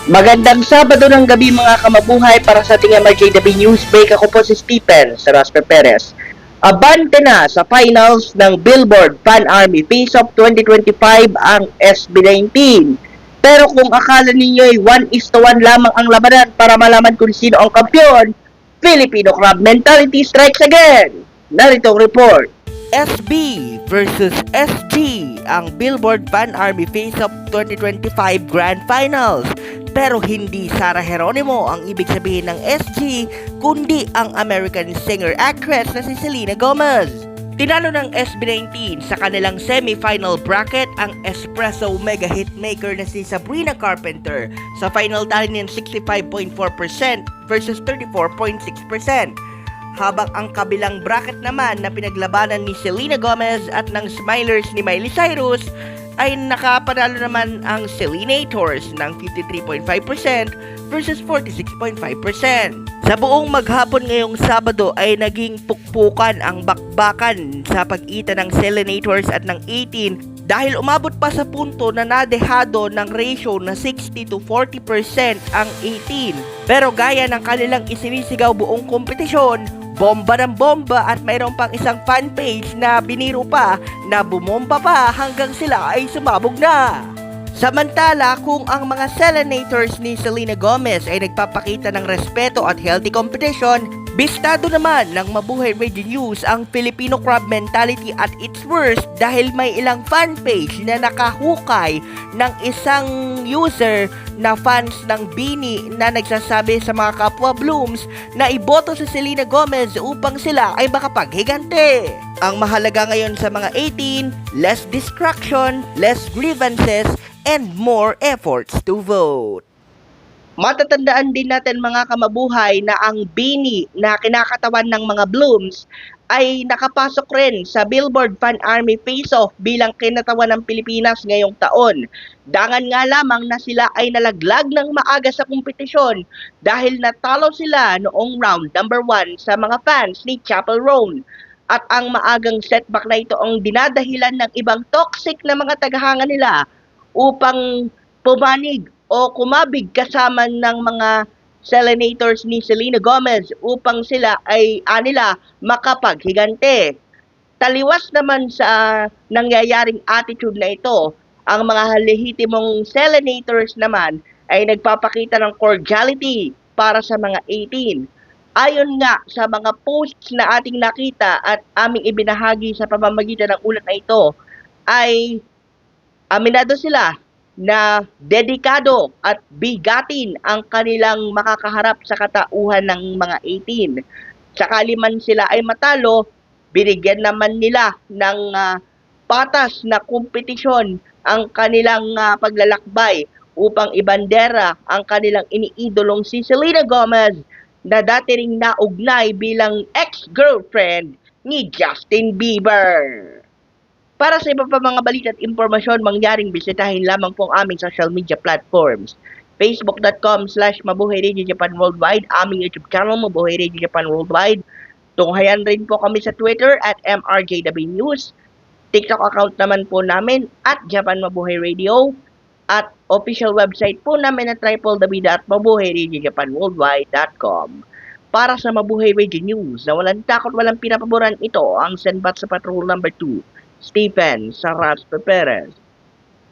Magandang Sabado ng gabi mga kamabuhay para sa ating MRJW News Break. Ako po si Stephen Saraspe Perez. Abante na sa finals ng Billboard Fan Army Face-Off 2025 ang SB19. Pero kung akala ninyo ay 1:1 lamang ang labanan para malaman kung sino ang kampiyon, Filipino Crab Mentality strikes again. Narito ang report. SB versus SG ang Billboard Fan Army Face-Off 2025 Grand Finals. Pero hindi Sara Geronimo ang ibig sabihin ng SG, kundi ang American singer-actress na si Selena Gomez. Tinalo ng SB19 sa kanilang semi-final bracket ang espresso mega hitmaker na si Sabrina Carpenter sa final tally ng 65.4% versus 34.6%. Habang ang kabilang bracket naman na pinaglabanan ni Selena Gomez at ng Smilers ni Miley Cyrus ay nakapanalo naman ang Selenators ng 53.5% versus 46.5%. Sa buong maghapon ngayong Sabado ay naging pukpukan ang bakbakan sa pagitan ng Selenators at ng 18 dahil umabot pa sa punto na nadehado ng ratio na 60 to 40% ang 18. Pero gaya ng kanilang isinisigaw buong kompetisyon, bomba ng bomba at mayroon pang isang fan page na biniro pa na bumomba pa hanggang sila ay sumabog na. Samantala, kung ang mga Selenators ni Selena Gomez ay nagpapakita ng respeto at healthy competition, bistado naman ng Mabuhay Radio News ang Filipino Crab Mentality at its worst dahil may ilang fan page na nakahukay ng isang user na fans ng Bini na nagsasabi sa mga kapwa Blooms na iboto sa Selena Gomez upang sila ay makapaghigante. Ang mahalaga ngayon sa mga 18, less distraction, less grievances, and more efforts to vote. Matatandaan din natin mga kamabuhay na ang Bini na kinakatawan ng mga Blooms ay nakapasok rin sa Billboard Fan Army Face-Off bilang kinatawan ng Pilipinas ngayong taon. Dangan nga lamang na sila ay nalaglag ng maaga sa kompetisyon dahil natalo sila noong round number 1 sa mga fans ni Chapel Roan. At ang maagang setback na ito ang dinadahilan ng ibang toxic na mga tagahanga nila upang pumanig o kumabig kasama ng mga Selenators ni Selena Gomez upang sila ay anila makapaghigante. Taliwas naman sa nangyayaring attitude na ito, ang mga lehitimong Selenators naman ay nagpapakita ng cordiality para sa mga 18. Ayon nga sa mga posts na ating nakita at aming ibinahagi sa pamamagitan ng ulat na ito, ay aminado sila na dedikado at bigatin ang kanilang makakaharap sa katauhan ng mga 18. Sakali man sila ay matalo, binigyan naman nila ng patas na kompetisyon ang kanilang paglalakbay upang ibandera ang kanilang iniidolong si Selena Gomez na dati ring naugnay bilang ex-girlfriend ni Justin Bieber. Para sa iba pa mga balita at impormasyon mangyaring bisitahin lamang po ang aming social media platforms. Facebook.com/Mabuhay Radio Japan Worldwide, aming YouTube channel Mabuhay Radio Japan Worldwide. Tunghayan rin po kami sa Twitter at MRJW News. TikTok account naman po namin at Japan Mabuhay Radio. At official website po namin at www.mabuhayradiojapanworldwide.com. Para sa Mabuhay Radio News na walang takot, walang pinapaboran, ito ang Senbat sa Patrol number 2. Stephen Saraspe Perez.